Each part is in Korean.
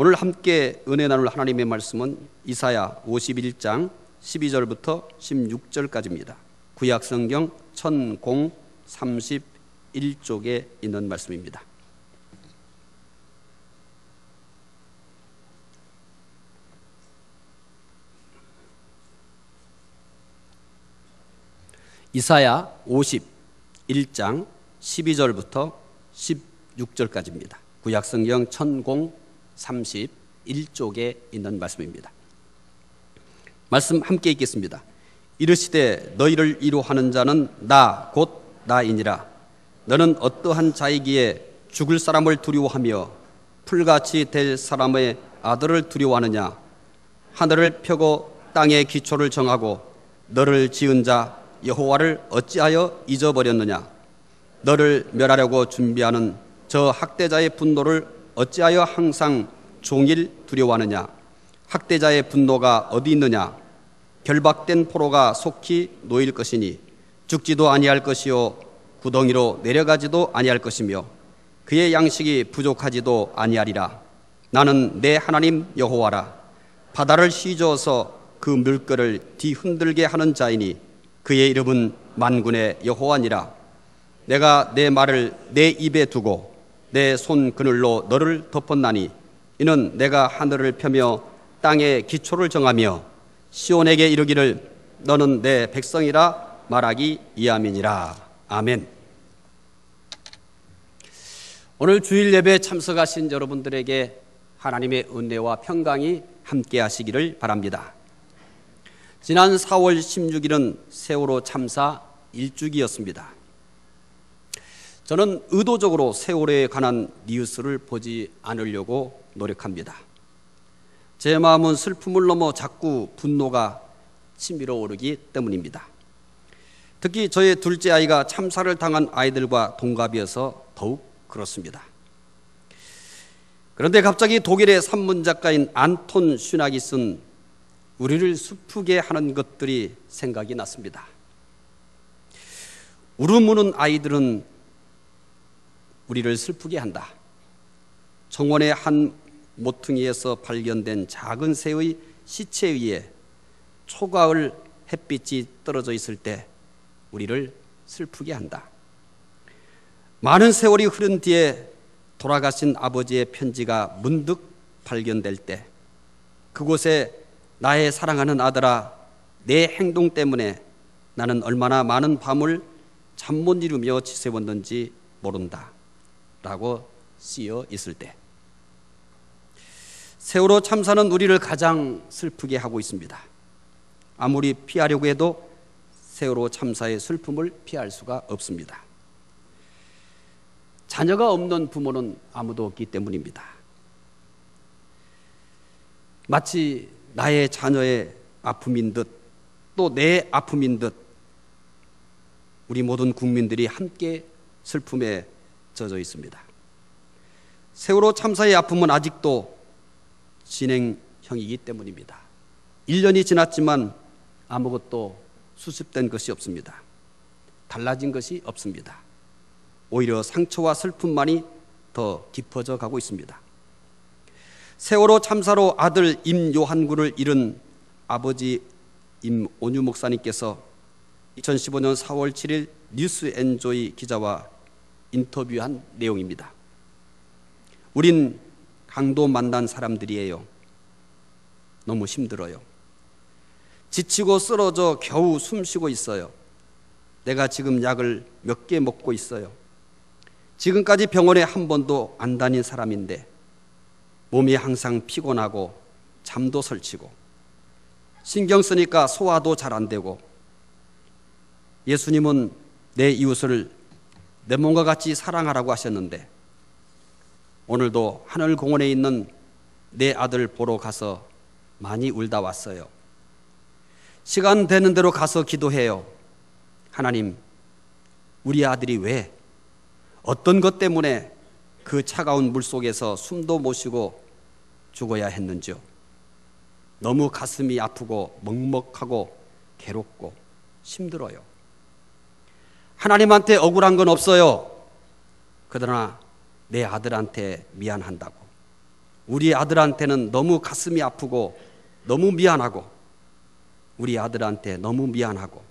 오늘 함께 은혜 나눌 하나님의 말씀은 이사야 51장 12절부터 16절까지입니다. 구약성경 1031쪽에 있는 말씀입니다. 이사야 51장 12절부터 16절까지입니다. 구약성경 1031쪽에 있는 말씀입니다. 말씀 함께 읽겠습니다. 이르시되 너희를 이루하는 자는 나 곧 나이니라. 너는 어떠한 자이기에 죽을 사람을 두려워하며 풀같이 될 사람의 아들을 두려워하느냐. 하늘을 펴고 땅의 기초를 정하고 너를 지은 자 여호와를 어찌하여 잊어버렸느냐. 너를 멸하려고 준비하는 저 학대자의 분노를 어찌하여 항상 종일 두려워하느냐. 학대자의 분노가 어디 있느냐. 결박된 포로가 속히 놓일 것이니 죽지도 아니할 것이요 구덩이로 내려가지도 아니할 것이며 그의 양식이 부족하지도 아니하리라. 나는 내 하나님 여호와라. 바다를 휘저어서 그 물결을 뒤흔들게 하는 자이니 그의 이름은 만군의 여호와니라. 내가 내 말을 내 입에 두고 내 손 그늘로 너를 덮었나니 이는 내가 하늘을 펴며 땅의 기초를 정하며 시온에게 이르기를 너는 내 백성이라 말하기 이함이니라. 아멘. 오늘 주일 예배에 참석하신 여러분들에게 하나님의 은혜와 평강이 함께 하시기를 바랍니다. 지난 4월 16일은 세월호 참사 1주기였습니다. 저는 의도적으로 세월호에 관한 뉴스를 보지 않으려고 노력합니다. 제 마음은 슬픔을 넘어 자꾸 분노가 치밀어 오르기 때문입니다. 특히 저의 둘째 아이가 참사를 당한 아이들과 동갑이어서 더욱 그렇습니다. 그런데 갑자기 독일의 산문작가인 안톤 슈낙이 쓴 우리를 슬프게 하는 것들이 생각이 났습니다. 울음 우는 아이들은 우리를 슬프게 한다. 정원의 한 모퉁이에서 발견된 작은 새의 시체 위에 초가을 햇빛이 떨어져 있을 때 우리를 슬프게 한다. 많은 세월이 흐른 뒤에 돌아가신 아버지의 편지가 문득 발견될 때 그곳에 나의 사랑하는 아들아, 내 행동 때문에 나는 얼마나 많은 밤을 잠 못 이루며 지새웠는지 모른다 라고 쓰여 있을 때, 세월호 참사는 우리를 가장 슬프게 하고 있습니다. 아무리 피하려고 해도 세월호 참사의 슬픔을 피할 수가 없습니다. 자녀가 없는 부모는 아무도 없기 때문입니다. 마치 나의 자녀의 아픔인 듯, 또 내 아픔인 듯 우리 모든 국민들이 함께 슬픔에 젖어 있습니다. 세월호 참사의 아픔은 아직도 진행형이기 때문입니다. 1년이 지났지만 아무것도 수습된 것이 없습니다. 달라진 것이 없습니다. 오히려 상처와 슬픔만이 더 깊어져 가고 있습니다. 세월호 참사로 아들 임요한군을 잃은 아버지 임온유 목사님께서 2015년 4월 7일 뉴스엔조이 기자와 인터뷰한 내용입니다. 우린 강도 만난 사람들이에요. 너무 힘들어요. 지치고 쓰러져 겨우 숨쉬고 있어요. 내가 지금 약을 몇 개 먹고 있어요. 지금까지 병원에 한 번도 안 다닌 사람인데 몸이 항상 피곤하고 잠도 설치고 신경 쓰니까 소화도 잘 안 되고, 예수님은 내 이웃을 내 몸과 같이 사랑하라고 하셨는데 오늘도 하늘공원에 있는 내 아들 보러 가서 많이 울다 왔어요. 시간 되는 대로 가서 기도해요. 하나님, 우리 아들이 왜, 어떤 것 때문에 그 차가운 물속에서 숨도 못 쉬고 죽어야 했는지요. 너무 가슴이 아프고 먹먹하고 괴롭고 힘들어요. 하나님한테 억울한 건 없어요. 그러나 내 아들한테 미안한다고 우리 아들한테는 너무 가슴이 아프고 너무 미안하고, 우리 아들한테 너무 미안하고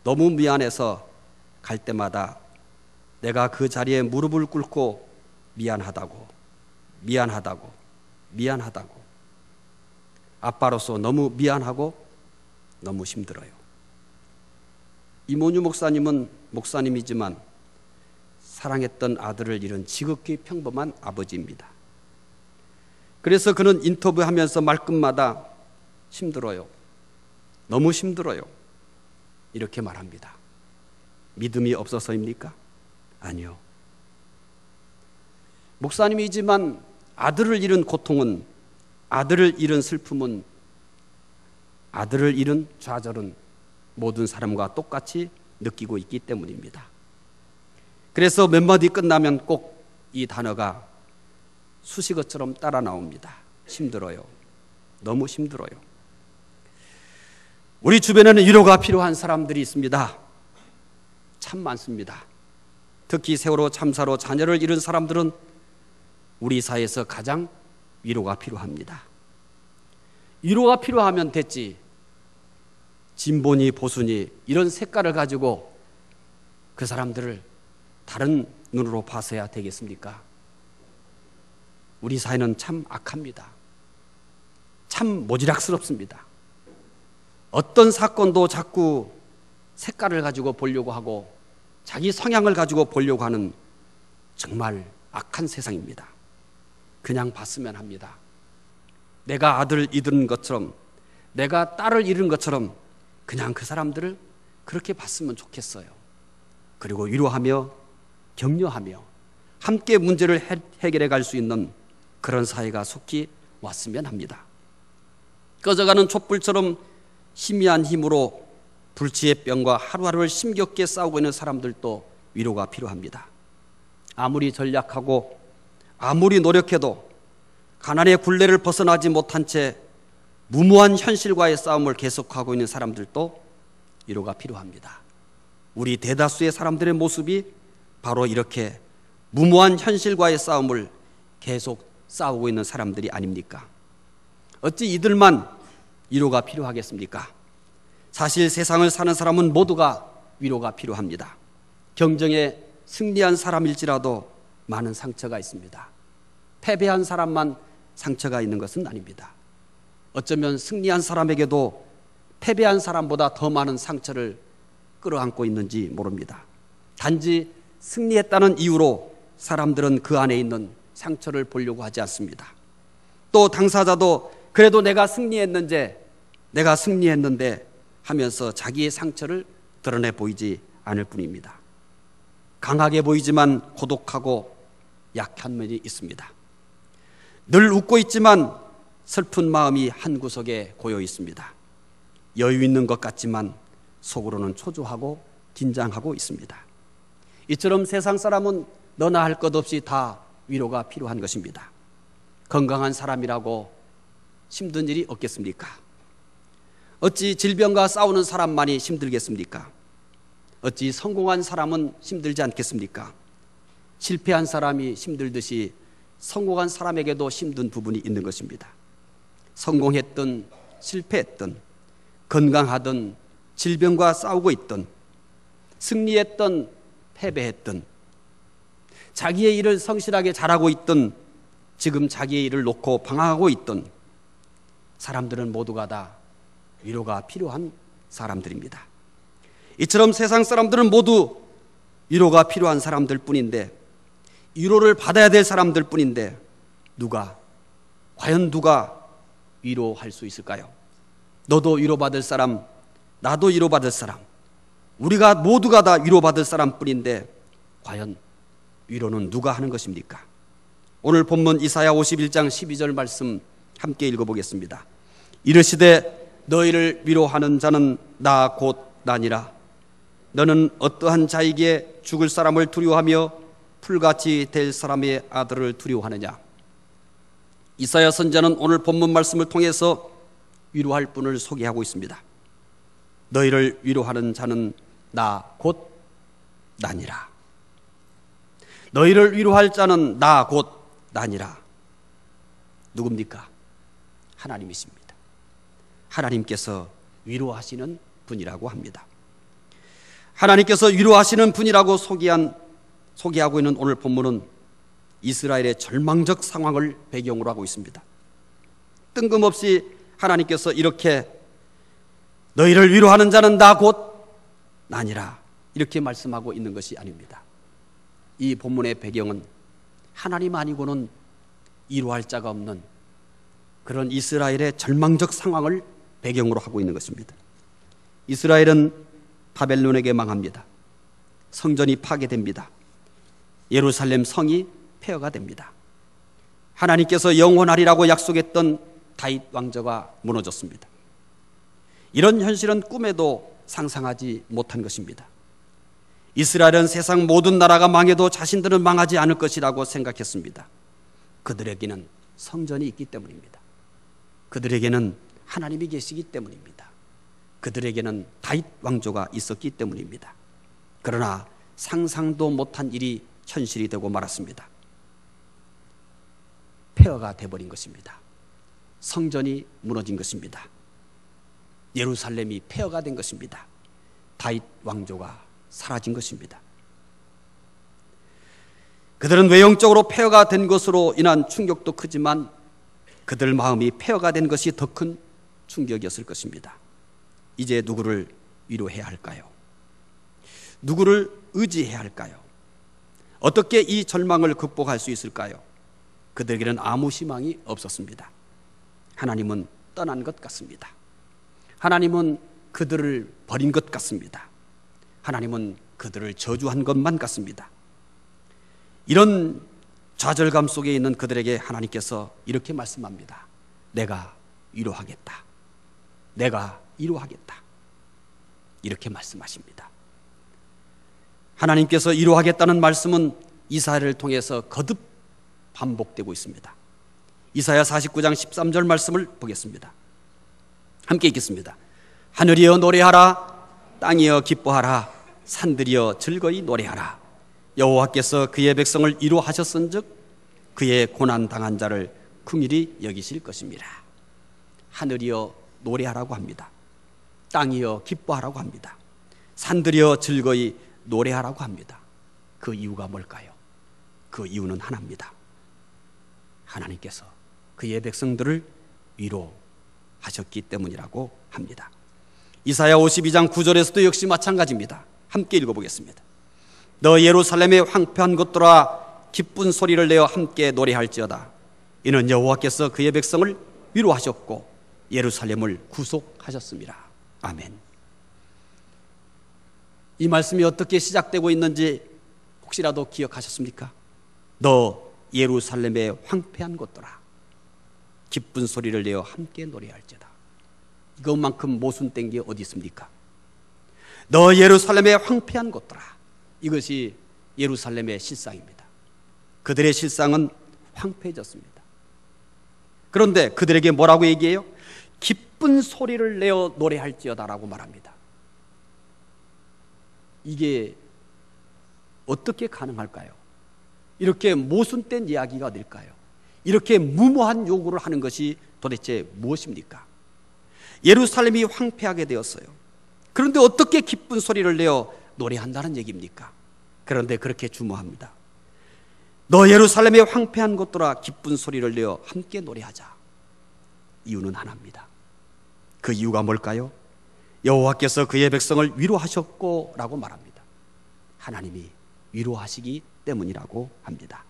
너무 미안해서 갈 때마다 내가 그 자리에 무릎을 꿇고 미안하다고 아빠로서 너무 미안하고 너무 힘들어요. 이모뉴 목사님은 목사님이지만 사랑했던 아들을 잃은 지극히 평범한 아버지입니다. 그래서 그는 인터뷰하면서 말끝마다 힘들어요, 너무 힘들어요, 이렇게 말합니다. 믿음이 없어서입니까? 아니요. 목사님이지만 아들을 잃은 고통은, 아들을 잃은 슬픔은, 아들을 잃은 좌절은 모든 사람과 똑같이 느끼고 있기 때문입니다. 그래서 몇 마디 끝나면 꼭 이 단어가 수식어처럼 따라 나옵니다. 힘들어요, 너무 힘들어요. 우리 주변에는 위로가 필요한 사람들이 있습니다. 참 많습니다. 특히 세월호 참사로 자녀를 잃은 사람들은 우리 사회에서 가장 위로가 필요합니다. 위로가 필요하면 됐지, 진보니 보수니 이런 색깔을 가지고 그 사람들을 다른 눈으로 봐서야 되겠습니까? 우리 사회는 참 악합니다. 참 모지락스럽습니다. 어떤 사건도 자꾸 색깔을 가지고 보려고 하고 자기 성향을 가지고 보려고 하는 정말 악한 세상입니다. 그냥 봤으면 합니다. 내가 아들을 잃은 것처럼, 내가 딸을 잃은 것처럼 그냥 그 사람들을 그렇게 봤으면 좋겠어요. 그리고 위로하며 격려하며 함께 문제를 해결해 갈 수 있는 그런 사회가 속히 왔으면 합니다. 꺼져가는 촛불처럼 희미한 힘으로 불치의 병과 하루하루를 힘겹게 싸우고 있는 사람들도 위로가 필요합니다. 아무리 전략하고 아무리 노력해도 가난의 굴레를 벗어나지 못한 채 무모한 현실과의 싸움을 계속하고 있는 사람들도 위로가 필요합니다. 우리 대다수의 사람들의 모습이 바로 이렇게 무모한 현실과의 싸움을 계속 싸우고 있는 사람들이 아닙니까? 어찌 이들만 위로가 필요하겠습니까? 사실 세상을 사는 사람은 모두가 위로가 필요합니다. 경쟁에 승리한 사람일지라도 많은 상처가 있습니다. 패배한 사람만 상처가 있는 것은 아닙니다. 어쩌면 승리한 사람에게도 패배한 사람보다 더 많은 상처를 끌어안고 있는지 모릅니다. 단지 승리했다는 이유로 사람들은 그 안에 있는 상처를 보려고 하지 않습니다. 또 당사자도 그래도 내가 승리했는데 하면서 자기의 상처를 드러내 보이지 않을 뿐입니다. 강하게 보이지만 고독하고 약한 면이 있습니다. 늘 웃고 있지만 슬픈 마음이 한 구석에 고여 있습니다. 여유 있는 것 같지만 속으로는 초조하고 긴장하고 있습니다. 이처럼 세상 사람은 너나 할 것 없이 다 위로가 필요한 것입니다. 건강한 사람이라고 힘든 일이 없겠습니까? 어찌 질병과 싸우는 사람만이 힘들겠습니까? 어찌 성공한 사람은 힘들지 않겠습니까? 실패한 사람이 힘들듯이 성공한 사람에게도 힘든 부분이 있는 것입니다. 성공했든 실패했든 건강하든 질병과 싸우고 있든 승리했든 패배했든 자기의 일을 성실하게 잘하고 있든 지금 자기의 일을 놓고 방황하고 있든 사람들은 모두가 다 위로가 필요한 사람들입니다. 이처럼 세상 사람들은 모두 위로가 필요한 사람들 뿐인데, 위로를 받아야 될 사람들 뿐인데 과연 누가 위로할 수 있을까요? 너도 위로받을 사람, 나도 위로받을 사람, 우리가 모두가 다 위로받을 사람 뿐인데 과연 위로는 누가 하는 것입니까? 오늘 본문 이사야 51장 12절 말씀 함께 읽어보겠습니다. 이르시되 너희를 위로하는 자는 나 곧 나니라. 너는 어떠한 자에게 죽을 사람을 두려워하며 풀같이 될 사람의 아들을 두려워하느냐. 이사야 선지자는 오늘 본문 말씀을 통해서 위로할 분을 소개하고 있습니다. 너희를 위로하는 자는 나 곧 나니라. 너희를 위로할 자는 나 곧 나니라. 누굽니까? 하나님이십니다. 하나님께서 위로하시는 분이라고 합니다. 하나님께서 위로하시는 분이라고 소개하고 있는 오늘 본문은 이스라엘의 절망적 상황을 배경으로 하고 있습니다. 뜬금없이 하나님께서 이렇게 너희를 위로하는 자는 나 곧 나니라 이렇게 말씀하고 있는 것이 아닙니다. 이 본문의 배경은 하나님 아니고는 위로할 자가 없는 그런 이스라엘의 절망적 상황을 배경으로 하고 있는 것입니다. 이스라엘은 바벨론에게 망합니다. 성전이 파괴됩니다. 예루살렘 성이 폐허가 됩니다. 하나님께서 영원하리라고 약속했던 다윗 왕조가 무너졌습니다. 이런 현실은 꿈에도 상상하지 못한 것입니다. 이스라엘은 세상 모든 나라가 망해도 자신들은 망하지 않을 것이라고 생각했습니다. 그들에게는 성전이 있기 때문입니다. 그들에게는 하나님이 계시기 때문입니다. 그들에게는 다윗 왕조가 있었기 때문입니다. 그러나 상상도 못한 일이 현실이 되고 말았습니다. 폐허가 되어버린 것입니다. 성전이 무너진 것입니다. 예루살렘이 폐허가 된 것입니다. 다윗 왕조가 사라진 것입니다. 그들은 외형적으로 폐허가 된 것으로 인한 충격도 크지만 그들 마음이 폐허가 된 것이 더 큰 충격이었을 것입니다. 이제 누구를 위로해야 할까요? 누구를 의지해야 할까요? 어떻게 이 절망을 극복할 수 있을까요? 그들에게는 아무 희망이 없었습니다. 하나님은 떠난 것 같습니다. 하나님은 그들을 버린 것 같습니다. 하나님은 그들을 저주한 것만 같습니다. 이런 좌절감 속에 있는 그들에게 하나님께서 이렇게 말씀합니다. 내가 위로하겠다. 내가 위로하겠다. 이렇게 말씀하십니다. 하나님께서 위로하겠다는 말씀은 이사야를 통해서 거듭 반복되고 있습니다. 이사야 49장 13절 말씀을 보겠습니다. 함께 읽겠습니다. 하늘이여 노래하라. 땅이여 기뻐하라. 산들이여 즐거이 노래하라. 여호와께서 그의 백성을 위로하셨은즉 그의 고난당한 자를 긍휼히 여기실 것입니다. 하늘이여 노래하라고 합니다. 땅이여 기뻐하라고 합니다. 산들이여 즐거이 노래하라고 합니다. 그 이유가 뭘까요? 그 이유는 하나입니다. 하나님께서 그의 백성들을 위로하셨기 때문이라고 합니다. 이사야 52장 9절에서도 역시 마찬가지입니다. 함께 읽어보겠습니다. 너 예루살렘의 황폐한 것들아 기쁜 소리를 내어 함께 노래할지어다. 이는 여호와께서 그의 백성을 위로하셨고 예루살렘을 구속하셨습니다. 아멘. 이 말씀이 어떻게 시작되고 있는지 혹시라도 기억하셨습니까? 너 예루살렘의 황폐한 것들아 기쁜 소리를 내어 함께 노래할지어다. 이것만큼 모순된 게 어디 있습니까? 너 예루살렘의 황폐한 것들아. 이것이 예루살렘의 실상입니다. 그들의 실상은 황폐해졌습니다. 그런데 그들에게 뭐라고 얘기해요? 기쁜 소리를 내어 노래할지어다라고 말합니다. 이게 어떻게 가능할까요? 이렇게 모순된 이야기가 될까요? 이렇게 무모한 요구를 하는 것이 도대체 무엇입니까? 예루살렘이 황폐하게 되었어요. 그런데 어떻게 기쁜 소리를 내어 노래한다는 얘기입니까? 그런데 그렇게 주모합니다. 너 예루살렘의 황폐한 것들아 기쁜 소리를 내어 함께 노래하자. 이유는 하나입니다. 그 이유가 뭘까요? 여호와께서 그의 백성을 위로하셨고 라고 말합니다. 하나님이 위로하시기 때문이라고 합니다.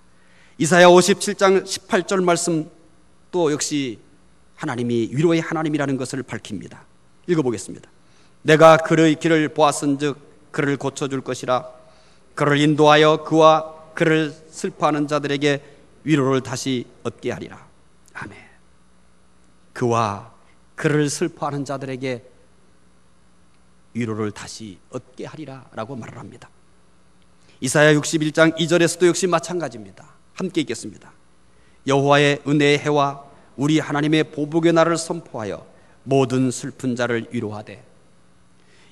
이사야 57장 18절 말씀 또 역시 하나님이 위로의 하나님이라는 것을 밝힙니다. 읽어보겠습니다. 내가 그의 길을 보았은즉 그를 고쳐줄 것이라. 그를 인도하여 그와 그를 슬퍼하는 자들에게 위로를 다시 얻게 하리라. 아멘. 그와 그를 슬퍼하는 자들에게 위로를 다시 얻게 하리라 라고 말을 합니다. 이사야 61장 2절에서도 역시 마찬가지입니다. 함께 읽겠습니다. 여호와의 은혜의 해와 우리 하나님의 보복의 날을 선포하여 모든 슬픈 자를 위로하되.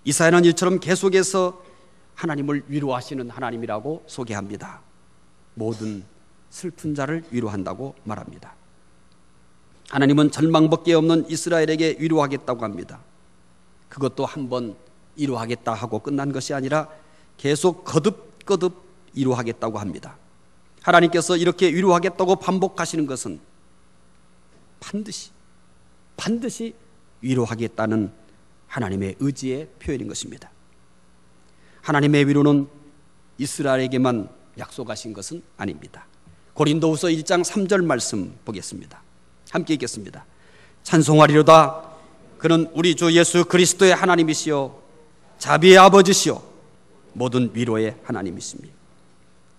이사야는 이처럼 계속해서 하나님을 위로하시는 하나님이라고 소개합니다. 모든 슬픈 자를 위로한다고 말합니다. 하나님은 절망밖에 없는 이스라엘에게 위로하겠다고 합니다. 그것도 한번 위로하겠다 하고 끝난 것이 아니라 계속 거듭거듭 위로하겠다고 합니다. 하나님께서 이렇게 위로하겠다고 반복하시는 것은 반드시 위로하겠다는 하나님의 의지의 표현인 것입니다. 하나님의 위로는 이스라엘에게만 약속하신 것은 아닙니다. 고린도후서 1장 3절 말씀 보겠습니다. 함께 읽겠습니다. 찬송하리로다. 그는 우리 주 예수 그리스도의 하나님이시요 자비의 아버지시요 모든 위로의 하나님이십니다.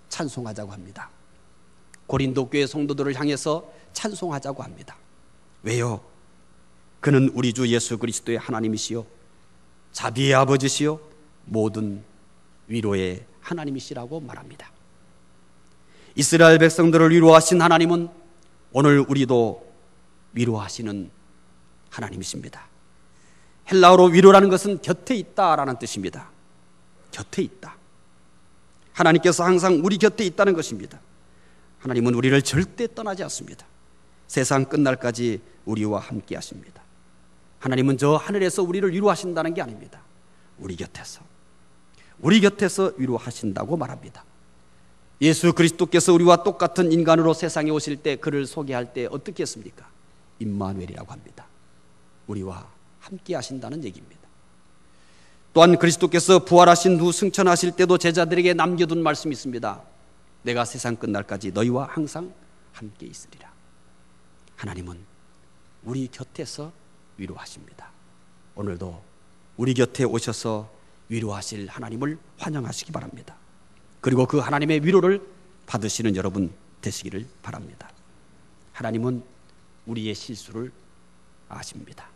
찬송하자고 합니다. 고린도 교회 성도들을 향해서 찬송하자고 합니다. 왜요? 그는 우리 주 예수 그리스도의 하나님이시요 자비의 아버지시요 모든 위로의 하나님이시라고 말합니다. 이스라엘 백성들을 위로하신 하나님은 오늘 우리도 위로하시는 하나님이십니다. 헬라어로 위로라는 것은 곁에 있다라는 뜻입니다. 곁에 있다. 하나님께서 항상 우리 곁에 있다는 것입니다. 하나님은 우리를 절대 떠나지 않습니다. 세상 끝날까지 우리와 함께 하십니다. 하나님은 저 하늘에서 우리를 위로하신다는 게 아닙니다. 우리 곁에서 위로하신다고 말합니다. 예수 그리스도께서 우리와 똑같은 인간으로 세상에 오실 때 그를 소개할 때 어떻게 했습니까? 임마누엘이라고 합니다. 우리와 함께 하신다는 얘기입니다. 또한 그리스도께서 부활하신 후 승천하실 때도 제자들에게 남겨둔 말씀이 있습니다. 내가 세상 끝날까지 너희와 항상 함께 있으리라. 하나님은 우리 곁에서 위로하십니다. 오늘도 우리 곁에 오셔서 위로하실 하나님을 환영하시기 바랍니다. 그리고 그 하나님의 위로를 받으시는 여러분 되시기를 바랍니다. 하나님은 우리의 실수를 아십니다.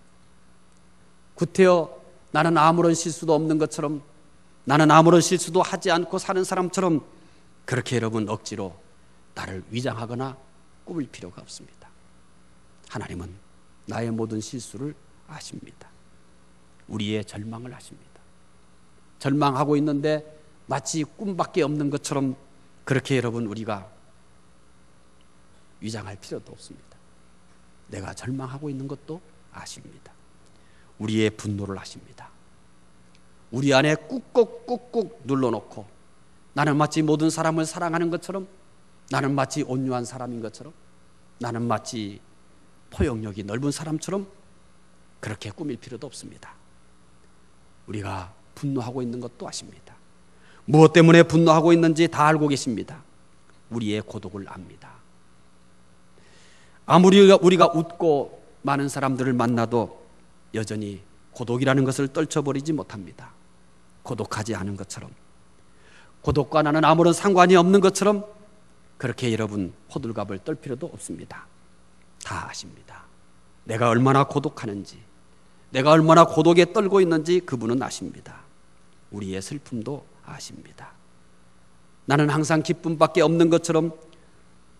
구태여 나는 아무런 실수도 없는 것처럼, 나는 아무런 실수도 하지 않고 사는 사람처럼 그렇게 여러분 억지로 나를 위장하거나 꾸밀 필요가 없습니다. 하나님은 나의 모든 실수를 아십니다. 우리의 절망을 아십니다. 절망하고 있는데 마치 꿈밖에 없는 것처럼 그렇게 여러분 우리가 위장할 필요도 없습니다. 내가 절망하고 있는 것도 아십니다. 우리의 분노를 아십니다. 우리 안에 꾹꾹 눌러놓고 나는 마치 모든 사람을 사랑하는 것처럼, 나는 마치 온유한 사람인 것처럼, 나는 마치 포용력이 넓은 사람처럼 그렇게 꾸밀 필요도 없습니다. 우리가 분노하고 있는 것도 아십니다. 무엇 때문에 분노하고 있는지 다 알고 계십니다. 우리의 고독을 압니다. 아무리 우리가 웃고 많은 사람들을 만나도 여전히 고독이라는 것을 떨쳐버리지 못합니다. 고독하지 않은 것처럼, 고독과 나는 아무런 상관이 없는 것처럼 그렇게 여러분 호들갑을 떨 필요도 없습니다. 다 아십니다. 내가 얼마나 고독하는지, 내가 얼마나 고독에 떨고 있는지 그분은 아십니다. 우리의 슬픔도 아십니다. 나는 항상 기쁨밖에 없는 것처럼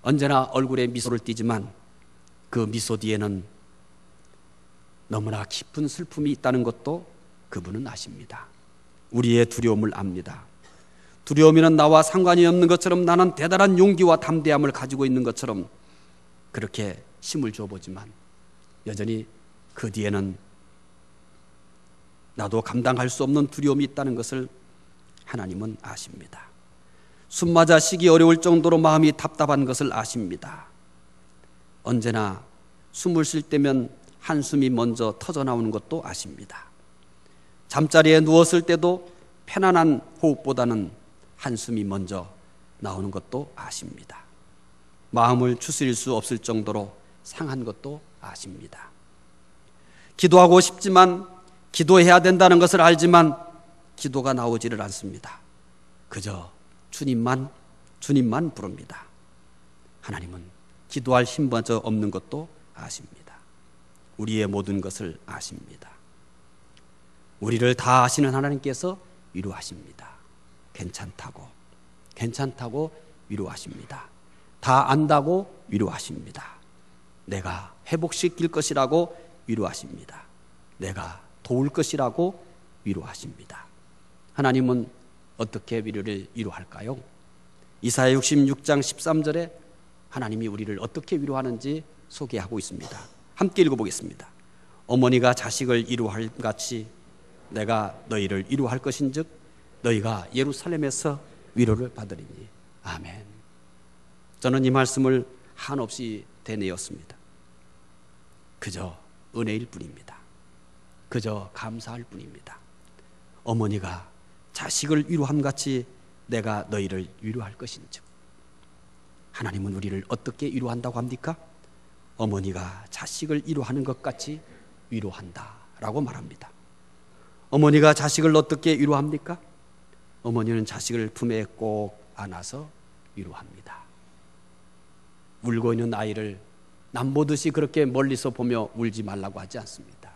언제나 얼굴에 미소를 띠지만 그 미소 뒤에는 너무나 깊은 슬픔이 있다는 것도 그분은 아십니다. 우리의 두려움을 압니다. 두려움에는 나와 상관이 없는 것처럼, 나는 대단한 용기와 담대함을 가지고 있는 것처럼 그렇게 힘을 줘보지만 여전히 그 뒤에는 나도 감당할 수 없는 두려움이 있다는 것을 하나님은 아십니다. 숨마자 쉬기 어려울 정도로 마음이 답답한 것을 아십니다. 언제나 숨을 쉴 때면 한숨이 먼저 터져나오는 것도 아십니다. 잠자리에 누웠을 때도 편안한 호흡보다는 한숨이 먼저 나오는 것도 아십니다. 마음을 추스릴 수 없을 정도로 상한 것도 아십니다. 기도하고 싶지만, 기도해야 된다는 것을 알지만 기도가 나오지를 않습니다. 그저 주님만 부릅니다. 하나님은 기도할 힘마저 없는 것도 아십니다. 우리의 모든 것을 아십니다. 우리를 다 아시는 하나님께서 위로하십니다. 괜찮다고 위로하십니다. 다 안다고 위로하십니다. 내가 회복시킬 것이라고 위로하십니다. 내가 도울 것이라고 위로하십니다. 하나님은 어떻게 우리를 위로할까요? 이사야 66장 13절에 하나님이 우리를 어떻게 위로하는지 소개하고 있습니다. 함께 읽어보겠습니다. 어머니가 자식을 위로할 같이 내가 너희를 위로할 것인즉 너희가 예루살렘에서 위로를 받으리니. 아멘. 저는 이 말씀을 한없이 되뇌었습니다. 그저 은혜일 뿐입니다. 그저 감사할 뿐입니다. 어머니가 자식을 위로함 같이 내가 너희를 위로할 것인즉. 하나님은 우리를 어떻게 위로한다고 합니까? 어머니가 자식을 위로하는 것 같이 위로한다 라고 말합니다. 어머니가 자식을 어떻게 위로합니까? 어머니는 자식을 품에 꼭 안아서 위로합니다. 울고 있는 아이를 남보듯이 그렇게 멀리서 보며 울지 말라고 하지 않습니다.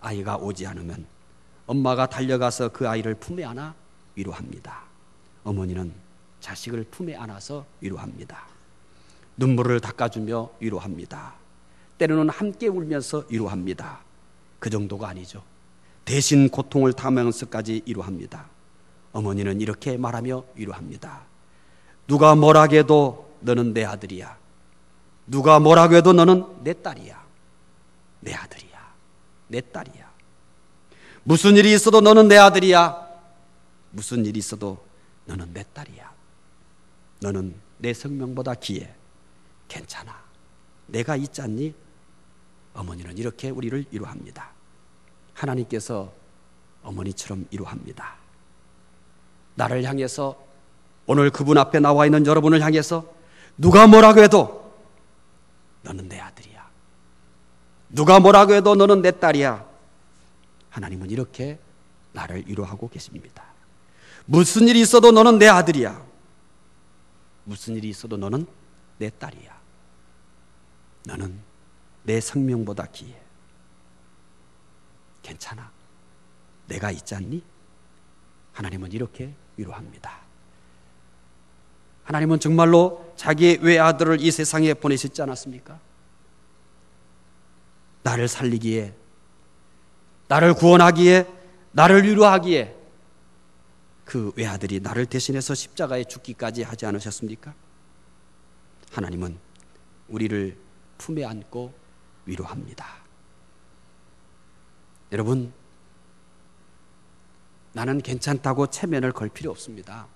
아이가 오지 않으면 엄마가 달려가서 그 아이를 품에 안아 위로합니다. 어머니는 자식을 품에 안아서 위로합니다. 눈물을 닦아주며 위로합니다. 때로는 함께 울면서 위로합니다. 그 정도가 아니죠. 대신 고통을 타면서까지 위로합니다. 어머니는 이렇게 말하며 위로합니다. 누가 뭐라고 해도 너는 내 아들이야. 누가 뭐라고 해도 너는 내 딸이야. 내 아들이야. 내 딸이야. 무슨 일이 있어도 너는 내 아들이야. 무슨 일이 있어도 너는 내 딸이야. 너는 내 생명보다 귀해. 괜찮아. 내가 있지 않니? 어머니는 이렇게 우리를 위로합니다. 하나님께서 어머니처럼 위로합니다. 나를 향해서, 오늘 그분 앞에 나와 있는 여러분을 향해서 누가 뭐라고 해도 너는 내 아들이야. 누가 뭐라고 해도 너는 내 딸이야. 하나님은 이렇게 나를 위로하고 계십니다. 무슨 일이 있어도 너는 내 아들이야. 무슨 일이 있어도 너는 내 딸이야. 너는 내 생명보다 귀해. 괜찮아. 내가 있지 않니? 하나님은 이렇게 위로합니다. 하나님은 정말로 자기의 외아들을 이 세상에 보내셨지 않았습니까? 나를 살리기에, 나를 구원하기에, 나를 위로하기에 그 외아들이 나를 대신해서 십자가에 죽기까지 하지 않으셨습니까? 하나님은 우리를 품에 안고 위로합니다. 여러분, 나는 괜찮다고 체면을 걸 필요 없습니다.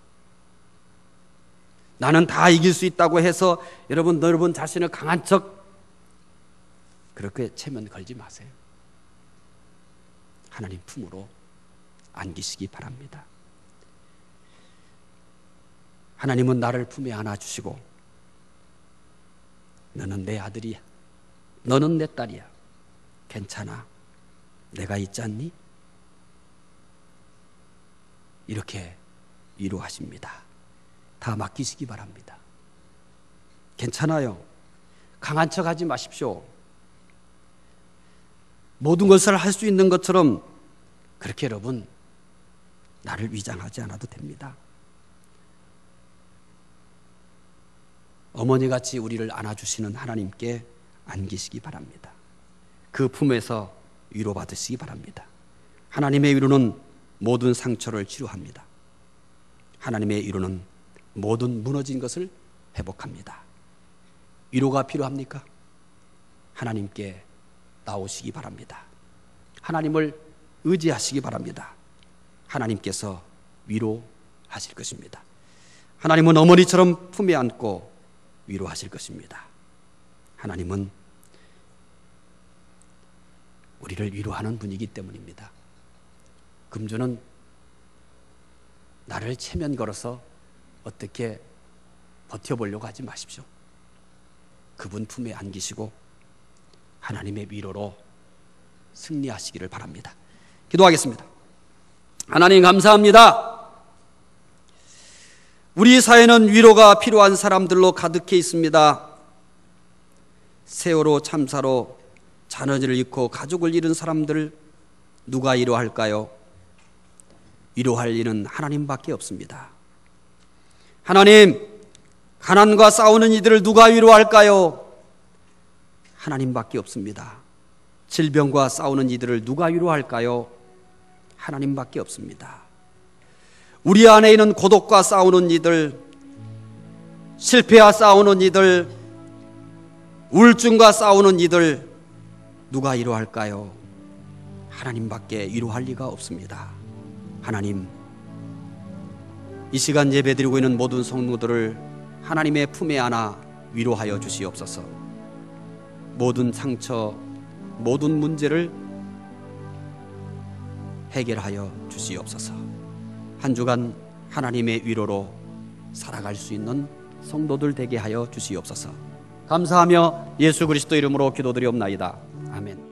나는 다 이길 수 있다고 해서 여러분 자신을 강한 척 그렇게 체면 걸지 마세요. 하나님 품으로 안기시기 바랍니다. 하나님은 나를 품에 안아주시고 너는 내 아들이야. 너는 내 딸이야. 괜찮아. 내가 있지 않니? 이렇게 위로하십니다. 다 맡기시기 바랍니다. 괜찮아요. 강한 척 하지 마십시오. 모든 것을 할 수 있는 것처럼 그렇게 여러분 나를 위장하지 않아도 됩니다. 어머니같이 우리를 안아주시는 하나님께 안기시기 바랍니다. 그 품에서 위로받으시기 바랍니다. 하나님의 위로는 모든 상처를 치료합니다. 하나님의 위로는 모든 무너진 것을 회복합니다. 위로가 필요합니까? 하나님께 나오시기 바랍니다. 하나님을 의지하시기 바랍니다. 하나님께서 위로하실 것입니다. 하나님은 어머니처럼 품에 안고 위로하실 것입니다. 하나님은 우리를 위로하는 분이기 때문입니다. 금주는 나를 체면 걸어서 어떻게 버텨보려고 하지 마십시오. 그분 품에 안기시고 하나님의 위로로 승리하시기를 바랍니다. 기도하겠습니다. 하나님 감사합니다. 우리 사회는 위로가 필요한 사람들로 가득해 있습니다. 세월호 참사로 자녀를 잃고 가족을 잃은 사람들 누가 위로할까요? 위로할 이는 하나님밖에 없습니다. 하나님, 가난과 싸우는 이들을 누가 위로할까요? 하나님밖에 없습니다. 질병과 싸우는 이들을 누가 위로할까요? 하나님밖에 없습니다. 우리 안에 있는 고독과 싸우는 이들, 실패와 싸우는 이들, 우울증과 싸우는 이들, 누가 위로할까요? 하나님밖에 위로할 리가 없습니다. 하나님, 이 시간 예배드리고 있는 모든 성도들을 하나님의 품에 안아 위로하여 주시옵소서. 모든 상처, 모든 문제를 해결하여 주시옵소서. 한 주간 하나님의 위로로 살아갈 수 있는 성도들 되게 하여 주시옵소서. 감사하며 예수 그리스도 이름으로 기도드리옵나이다. 아멘.